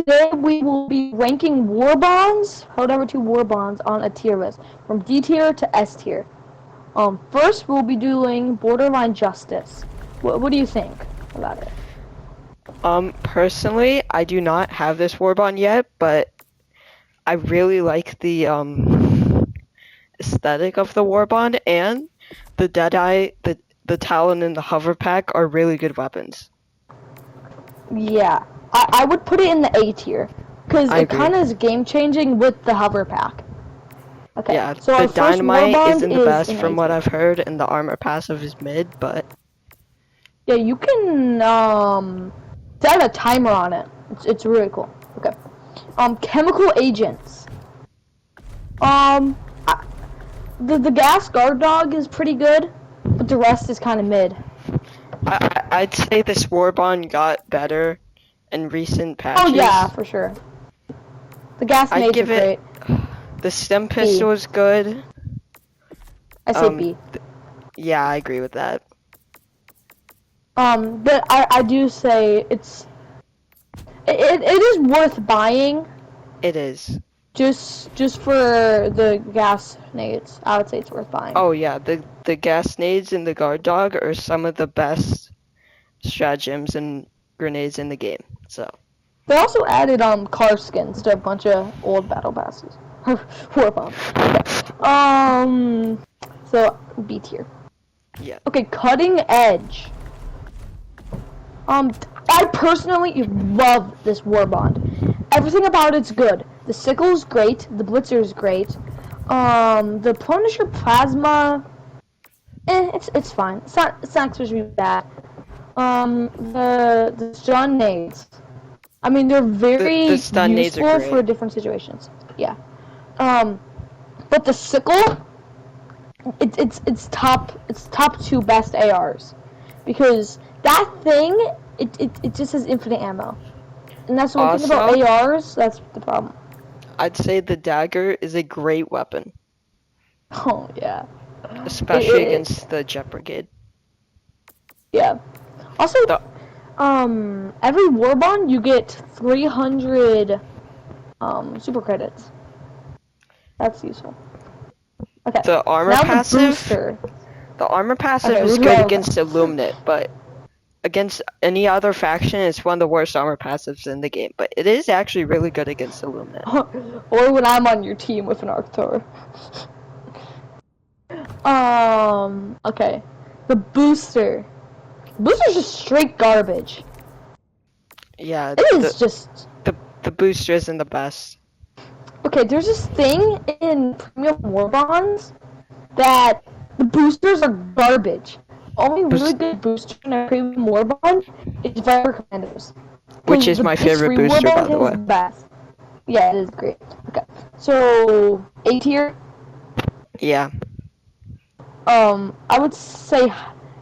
today we will be ranking Warbonds, Helldivers 2 Warbonds on a tier list, from D tier to S tier. First we'll be doing Borderline Justice. What do you think about it? Personally, I do not have this Warbond yet, but I really like the aesthetic of the Warbond, and the Deadeye, the Talon, and the Hover Pack are really good weapons. Yeah, I would put it in the A tier, because I it agree. kind of is game-changing with the Hover Pack. Okay, Yeah, so the our first Dynamite Warbond isn't the is best in from A what tier. I've heard, and the Armor Passive is mid, but Yeah, you can set a timer on it. It's really cool. Okay. Chemical agents. The gas guard dog is pretty good, but the rest is kind of mid. I'd say this Warbond got better in recent patches. Oh yeah, for sure. The gas I'd nades are give it. great. The stem pistol is good. I say B. Yeah, I agree with that. But I do say it is worth buying. It is. Just for the gas nades, I would say it's worth buying. Oh yeah, the gas nades and the guard dog are some of the best stratagems and grenades in the game. So They also added car skins to a bunch of old battle passes. Warbomb. Okay. So B tier. yeah. Okay, cutting edge. I personally love this Warbond. Everything about it's good. The sickle is great. The blitzer is great. The Punisher plasma, it's fine. It's not especially bad. The stun nades. I mean, they're very The stun nades are useful great. for different situations. Yeah. But the sickle, it's top 2 best ARs, because that thing it just has infinite ammo, and that's the one thing about Also- ARs. That's the problem. I'd say the dagger is a great weapon, Oh yeah. especially against the Jet Brigade. Yeah. Also, The- every Warbond you get 300 super credits. That's useful. Okay. The armor now passive. the booster. The armor passive Okay, is we'll good go- against Illuminate, but against any other faction, it's one of the worst armor passives in the game. But it is actually really good against Illuminate. Or when I'm on your team with an Arc Thrower. Okay. The booster. Booster's just straight garbage. Yeah, It is just... the booster isn't the best. Okay, there's this thing in Premium Warbonds that the boosters are garbage. Only really good booster in a Premium Warbond is Viper Commandos. Which is my favorite booster, by the way. Best. Yeah, it is great. Okay, so A tier. Yeah. I would say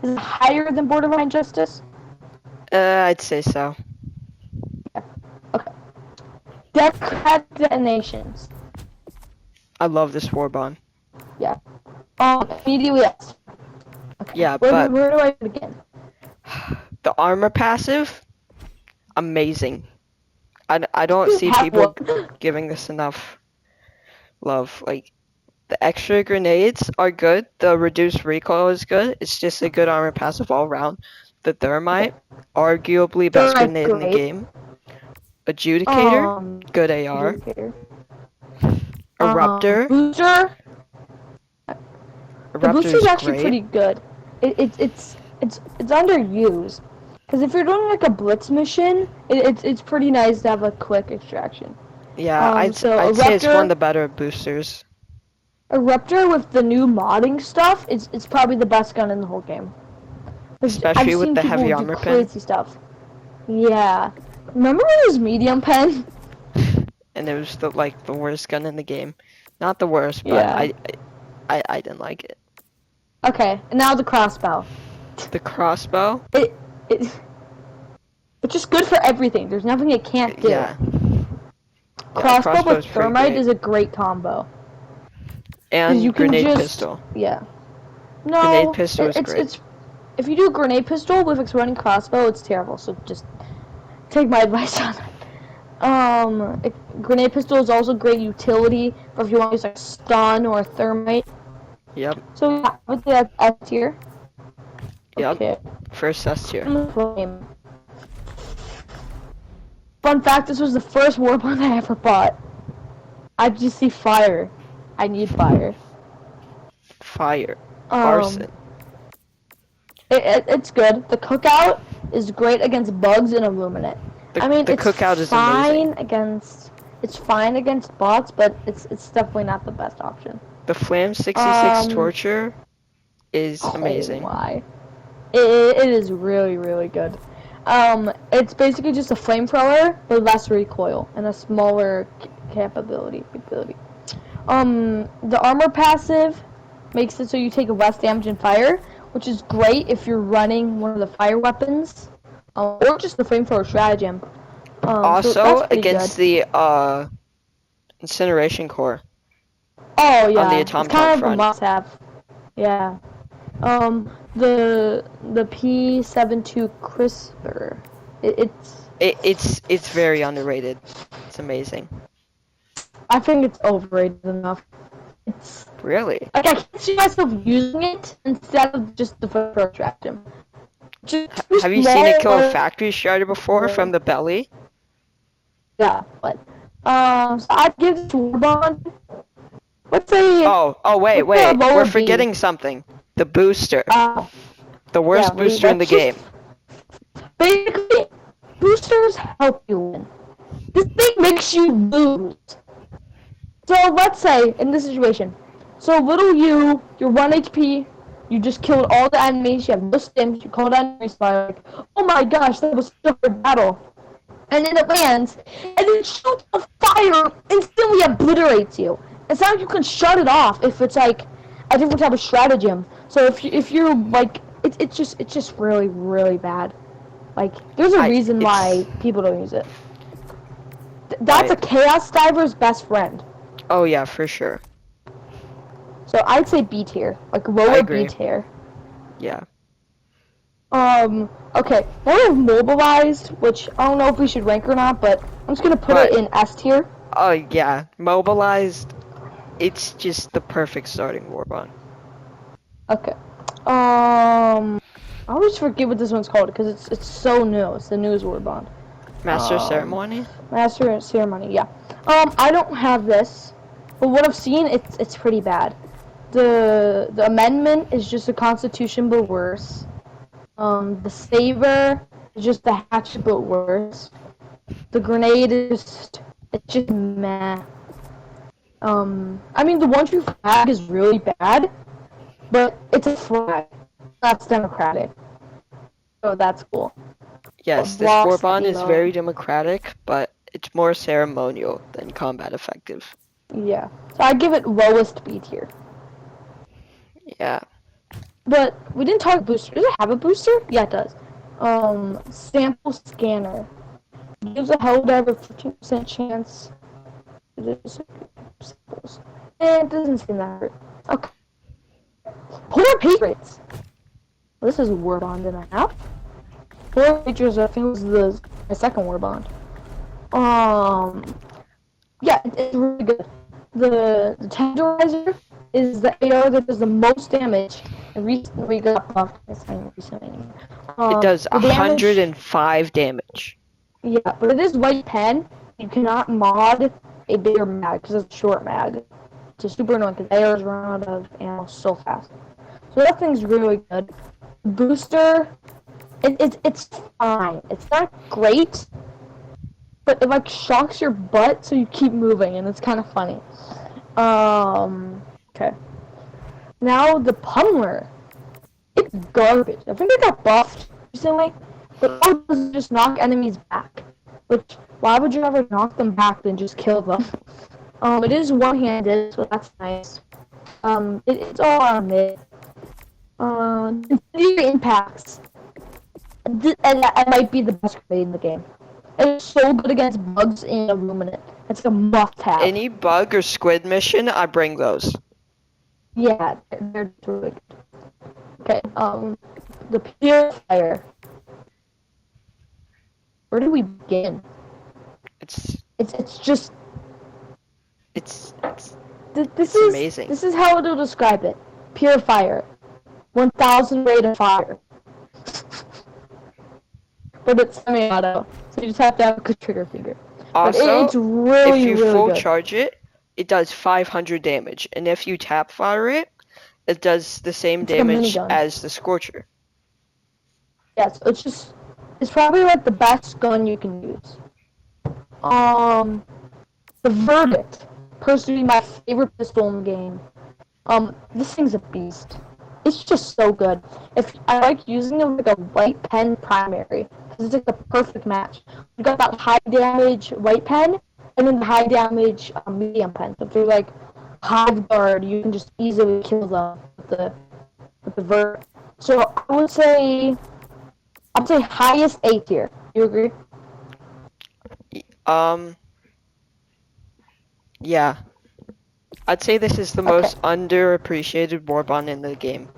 is it higher than Borderline Justice? I'd say so. Okay. Democratic detonations. I love this Warbond. Yeah. Immediately yes. Okay. Yeah, where but do I begin? the armor passive, amazing. I don't see Have people one. giving this enough love. Like, the extra grenades are good. The reduced recoil is good. It's just a good armor passive all around. The thermite, arguably best Thermite's grenade in the great. game. Adjudicator, good AR. Adjudicator. Eruptor, Booster. The Eruptor booster's is actually great. pretty good. It's underused. Because if you're doing like a blitz mission, it's pretty nice to have a quick extraction. Yeah, I'd say it's one of the better boosters. Eruptor with the new modding stuff, it's probably the best gun in the whole game. Especially I've with seen the people heavy do armor pen. crazy stuff. Yeah. Remember when it was medium pen? And it was the worst gun in the game. Not the worst, but Yeah. I didn't like it. Okay, and now the crossbow. The crossbow? It's just good for everything. There's nothing it can't do. Yeah. Crossbow with crossbow's pretty thermite great. is a great combo. And you can grenade just- pistol. Yeah. No. Grenade pistol is it's, great. It's, if you do grenade pistol with running crossbow, it's terrible. So just take my advice on it. Grenade pistol is also great utility for if you want to use like stun or thermite. Yep. So yeah, I would say that's S tier. Yep. Okay. First S tier. Flame. Fun fact: this was the first warband I ever bought. I just see fire. I need fire. Fire. Um, Arson. it's good. The cookout is great against bugs and illuminate. I mean, The it's cookout is fine amazing. against. It's fine against bots, but it's definitely not the best option. The Flam 66 Um, Torture is amazing. Oh my. It is really, really good. It's basically just a flamethrower with less recoil and a smaller capability. The armor passive makes it so you take less damage in fire, which is great if you're running one of the fire weapons, or just the flamethrower stratagem. So Also that's pretty against good. the incineration core Oh on the yeah, it's automaton kind of a front. must-have. Yeah. The P72 crisper. It's very underrated. It's amazing. I think it's overrated enough. It's Really? like I can see myself using it instead of just the first stratagem. Just too Have you seen it kill a small. factory strider before from the belly? Yeah, but so I'd give this Warbond. Let's say Oh wait, let's say a wait. lower We're B. forgetting something. The booster. Uh, The yeah, worst booster in the that's just game. basically boosters help you win. This thing makes you lose. So let's say in this situation, so little you're 1 HP, you just killed all the enemies, you have no stims, you call down your respawn, like, oh my gosh, that was such a hard battle. And then it lands, and then shoots a fire, instantly obliterates you. It's not like you can shut it off if it's like a different type of stratagem. So if you're like, it's just really, really bad. Like, there's a reason why people don't use it. That's a Chaos Diver's best friend. Oh yeah, for sure. So I'd say B tier, like I lower agree. B tier. Yeah. Okay. Now we have mobilized, which I don't know if we should rank or not, but I'm just gonna put it in S tier. Oh yeah, mobilized. It's just the perfect starting warbond. Okay. I always forget what this one's called because it's so new. It's the newest Warbond. Master ceremony. Master Ceremony. Yeah. I don't have this, but what I've seen, it's pretty bad. The amendment is just a constitution but worse. The saber is just a hatchet but worse. The grenade is it's just meh. I mean the 1-2 flag is really bad, but it's a flag. That's democratic. So that's cool. Yes, this Blocks warbond is emo. very democratic, but it's more ceremonial than combat effective. Yeah. So I give it lowest B tier. Yeah. But we didn't talk booster. Does it have a booster? Yeah, it does. Sample scanner. Gives a Helldiver 15% chance. Samples. It doesn't seem that hurt. Okay. Polar Patriots. This is a Warbond and a half. Polar Patriots, I think, was my second Warbond. Yeah, it's really good. The Tenderizer is the AR that does the most damage, and recently got buffed. It's not recently anymore. It does The damage, 105 damage. yeah, but it is white pen. You cannot mod a bigger mag because it's a short mag. It's super annoying because ARs run out of ammo so fast. So that thing's really good. Booster, it's fine. It's not great, but it like shocks your butt so you keep moving, and it's kind of funny. Okay. Now the pummeler. It's garbage. I think it got buffed recently, but all it does is just knock enemies back. Which, why would you ever knock them back than just kill them? It is one-handed, so that's nice. It's all on mid. Incendiary impacts. And that might be the best grenade in the game. It's so good against bugs and illuminate. It's a must-have. Any bug or squid mission, I bring those. Yeah, they're really good. Okay, the purifier. Where do we begin? It's It's just It's this it's is amazing. this is how it'll describe it. Pure fire, 1,000 rate of fire. But it's semi-auto, so you just have to have a good trigger finger. But Also, it's really, if you really full good. charge it, it does 500 damage, and if you tap fire it, it does the same It's like a damage minigun. as the Scorcher. Yeah, so it's probably like the best gun you can use. The Verdict, personally my favorite pistol in the game. This thing's a beast. It's just so good. If I like using it with like a white pen primary, because it's like the perfect match. You got that high damage white pen, and then the high damage medium pen. So if you're like hive guard, you can just easily kill them with the vert. So I'd say highest A tier. You agree? Yeah. I'd say this is the Okay. most underappreciated Warbond in the game.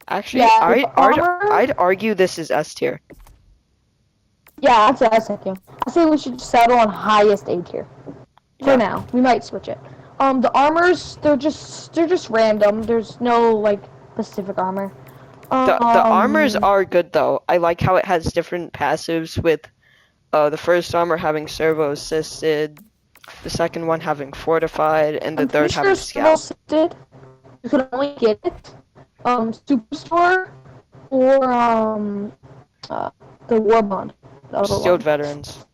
Actually, Yeah, with the armor. I'd argue this is S tier. Yeah, that's what I was thinking. I say we should settle on highest A tier. For Yeah. now. We might switch it. The armors, they're just random. There's no like specific armor. The armors are good though. I like how it has different passives with the first armor having servo assisted, the second one having fortified, and the third having scout. Assisted. You can only get it Superstore or the Warbond. Skilled veterans.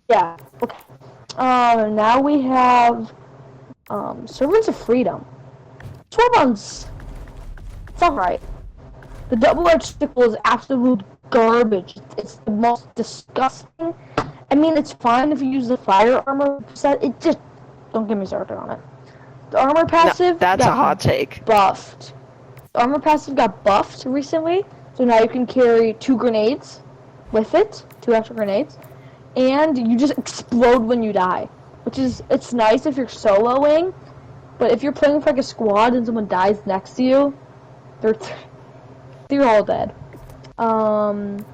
Yeah. Okay. Now we have Servants of Freedom. Warbond's it's alright. The double-edged sickle is absolute garbage. It's the most disgusting. I mean, it's fine if you use the fire armor set. It just don't get me started on it. The armor passive. No, that's a hot take. Buffed. The armor passive got buffed recently, so now you can carry 2 grenades with it, 2 extra grenades, and you just explode when you die, which is it's nice if you're soloing, but if you're playing with like a squad and someone dies next to you, they're all dead. Then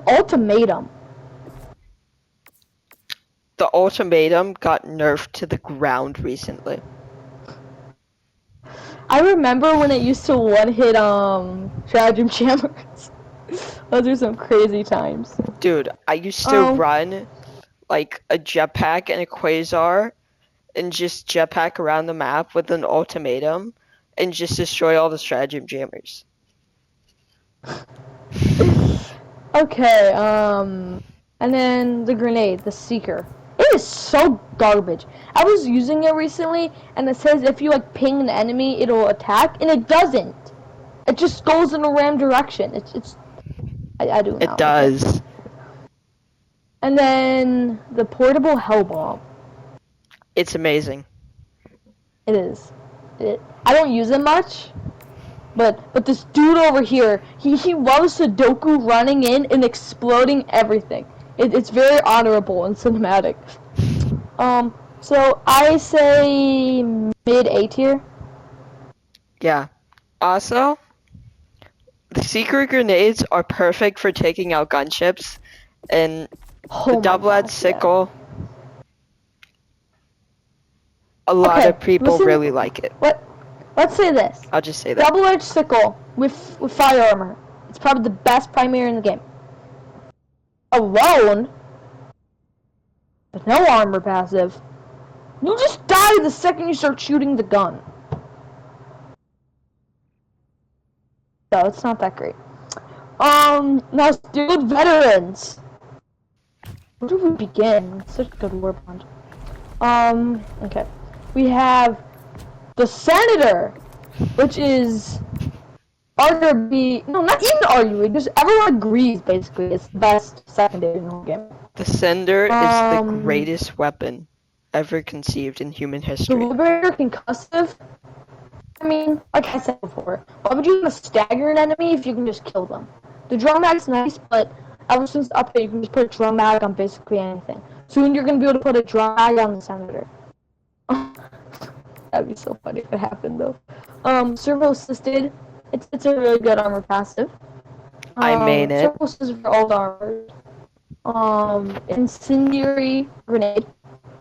ultimatum. The ultimatum got nerfed to the ground recently. I remember when it used to one-hit stratagem jammers. Those are some crazy times. Dude, I used to run like a jetpack and a quasar and just jetpack around the map with an ultimatum and just destroy all the stratagem jammers. Okay, and then the grenade, the Seeker. It is so garbage. I was using it recently, and it says if you like ping an enemy, it'll attack, and it doesn't. It just goes in a random direction. I do not. It does. And then the portable hell bomb. It's amazing. It is. I don't use it much, but this dude over here, he loves Sudoku running in and exploding everything. It's very honorable and cinematic. So I say mid A tier. Yeah. Also, the secret grenades are perfect for taking out gunships, and the double-edged sickle. Yeah. A lot of people really like it. Let's say this. I'll just say that. Double-edged sickle with fire armor. It's probably the best primary in the game. Alone, with no armor passive, you just die the second you start shooting the gun. So it's not that great. Now skilled veterans. Where do we begin? It's such a good Warbond. Okay. We have the Senator, which is arguably, no, not even arguably, just everyone agrees basically it's the best secondary in the whole game. The Sender is the greatest weapon ever conceived in human history. The Liberator concussive, I mean, like I said before, why would you want to stagger an enemy if you can just kill them? The drum mag's nice, but ever since the update, you can just put a drum mag on basically anything. Soon you're going to be able to put a drum mag on the Senator. That'd be so funny if it happened, though. Servo assisted. It's a really good armor passive. I main it. Servo assisted for all the armor. Incendiary grenade,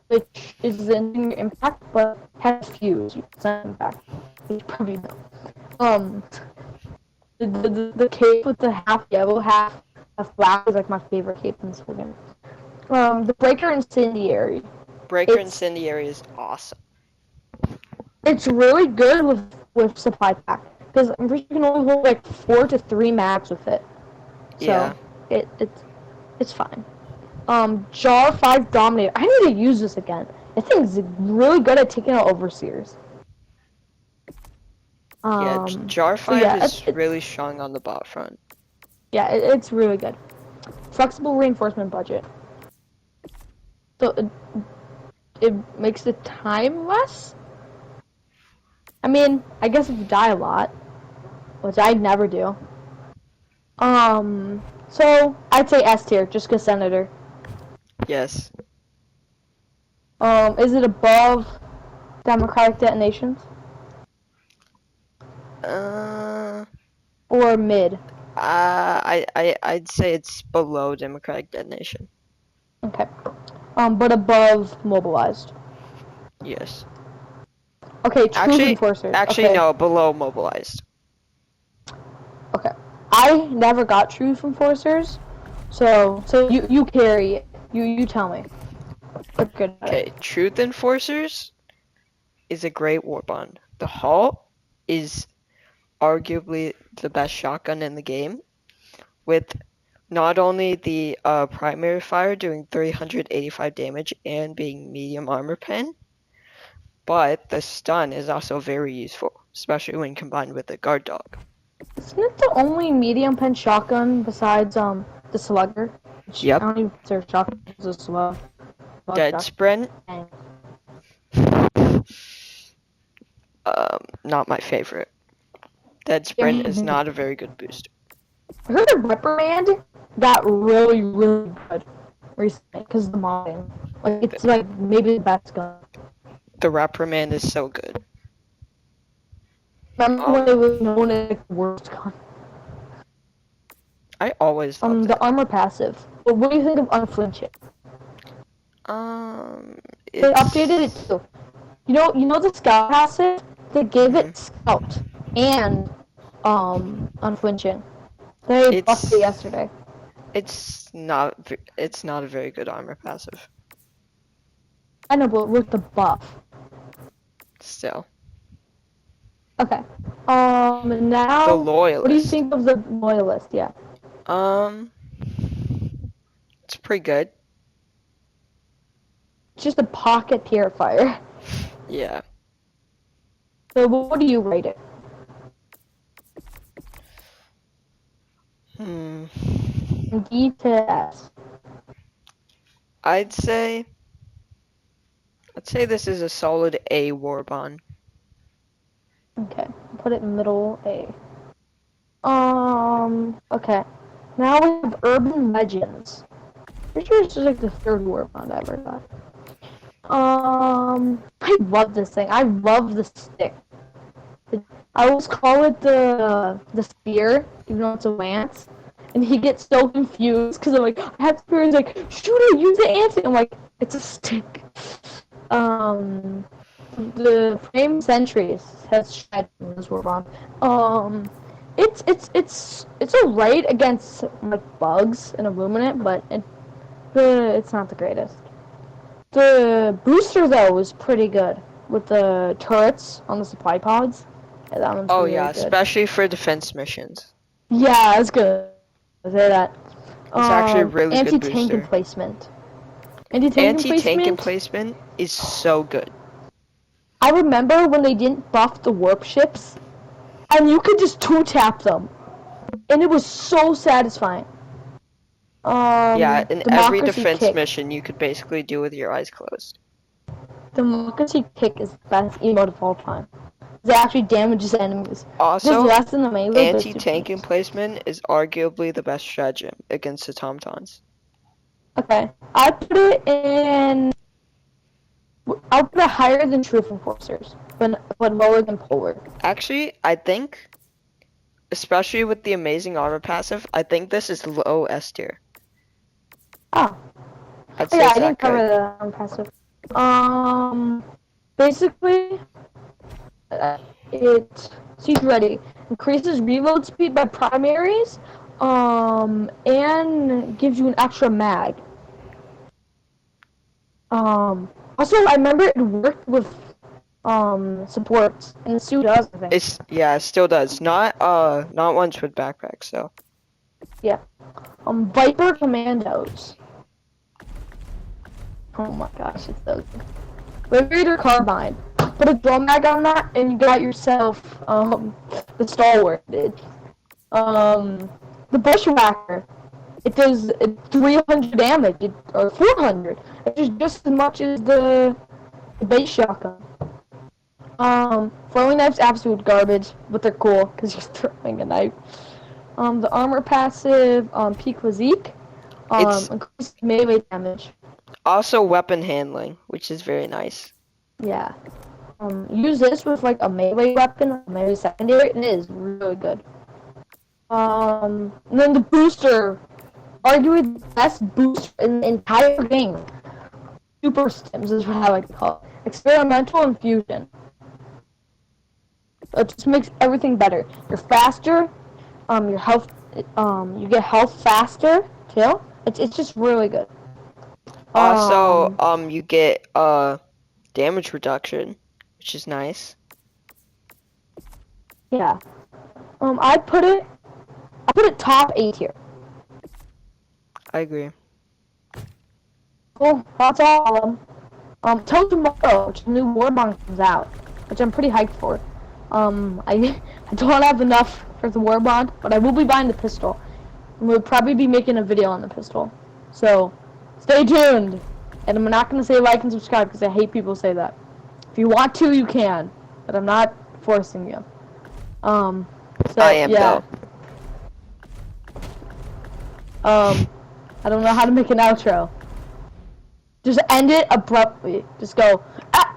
which is an incendiary impact, but has fuse. You can send impact. Which you probably know. The cape with the half yellow, half black is like my favorite cape in this whole game. The breaker incendiary. Breaker It's- Incendiary is awesome. It's really good with supply pack because I'm pretty sure you can only hold like 4 to 3 mags with it. So Yeah. it's fine. Jar 5 Dominator. I need to use this again. This thing's really good at taking out overseers. Yeah, So Jar 5 yeah, is really strong on the bot front. Yeah, it's really good. Flexible reinforcement budget. So it makes the time less. I mean, I guess if you die a lot, which I'd never do. So I'd say S tier, just cause Senator. Yes. Is it above Democratic detonations or mid? I'd say it's below Democratic detonation. Okay. But above mobilized. Yes. Okay, truth enforcers. Actually, okay. no, below mobilized. Okay. I never got truth enforcers, so you carry it. You tell me. We're good at Okay, it. Truth Enforcers is a great warbond. The Halt is arguably the best shotgun in the game, with not only the primary fire doing 385 damage and being medium armor pen, but the stun is also very useful, especially when combined with the guard dog. Isn't it the only medium pen shotgun besides the slugger? Which Yep. I don't even consider shotgun as a slug. Dead Sprint, Dang. not my favorite. Dead Sprint is not a very good booster. I heard a reprimand got really good recently because of the modding. Like it's like maybe the best gun. The Reprimand is so good. Remember when it was known as like, the worst gun? I always thought The that. armor passive. But what do you think of unflinching? They updated it too. You know the scout passive? They gave it scout and unflinching. They buffed it yesterday. It's not a very good armor passive. I know, but with the buff. Still. Okay. Now The Loyalist. what do you think of the loyalist? Yeah. It's pretty good. It's just a pocket purifier. Yeah. So what do you rate it? From D to S. I'd say this is a solid A warbond. Okay. Put it in middle A. Okay. Now we have Urban Legends. Pretty sure it's just like the third warbond I ever got. I love this thing. I love the stick. I always call it the spear, even though it's a lance. And he gets so confused because I'm like, I have spear. He's like, shoot it, use the anti. I'm like, it's a stick. The frame sentries has shed in this warbond. It's alright against like bugs and illuminate, but it's not the greatest. The booster though is pretty good with the turrets on the supply pods. Yeah, that one's really good. Especially for defense missions. Yeah, that's good. I say that. It's actually a really good anti-tank booster. emplacement. Anti-tank emplacement is so good. I remember when they didn't buff the warp ships, and you could just two-tap them, and it was so satisfying. Yeah, in every Democracy defense kick. mission, you could basically do with your eyes closed. Democracy kick is the best emote of all time. It actually damages enemies. Also, less than the melee, but it's anti-tank super emplacement is arguably the best stratagem against the Tomtons. Okay, I put it in. I'll put it higher than Truth Enforcers, but lower than Polar. Actually, I think, especially with the amazing armor passive, I think this is low S tier. Oh. I'd Oh, say yeah, it's I that didn't cover good. the passive. Basically, it she's ready. Increases reload speed by primaries, and gives you an extra mag. Also, I remember it worked with supports, and the suit does, I think. It still does. Not ones with backpacks, so. Yeah. Viper Commandos. Oh my gosh, it's so good. Liberator Carbine. Put a drum mag on that, and you got yourself the stalwart. The Bushwhacker. It does 300 damage, or 400. It does just as much as the base shotgun. Throwing knives absolute garbage, but they're cool because you're throwing a knife. The armor passive, peak physique, It's increased melee damage. also weapon handling, which is very nice. Yeah. Use this with like a melee weapon, a melee secondary, and it is really good. And then the booster, arguably the best booster in the entire game. Super stims is what I like to call it. Experimental infusion. It just makes everything better. You're faster. Your health. You get health faster too. It's just really good. Also, you get damage reduction, which is nice. Yeah. I put it top A tier. I agree. Cool. That's all of them. Till tomorrow, which the new Warbond comes out, which I'm pretty hyped for. I don't have enough for the Warbond, but I will be buying the pistol. And we'll probably be making a video on the pistol. So, stay tuned. And I'm not going to say like and subscribe because I hate people say that. If you want to, you can. But I'm not forcing you. So, I am, yeah. though. I don't know how to make an outro. Just end it abruptly. Just go, ah!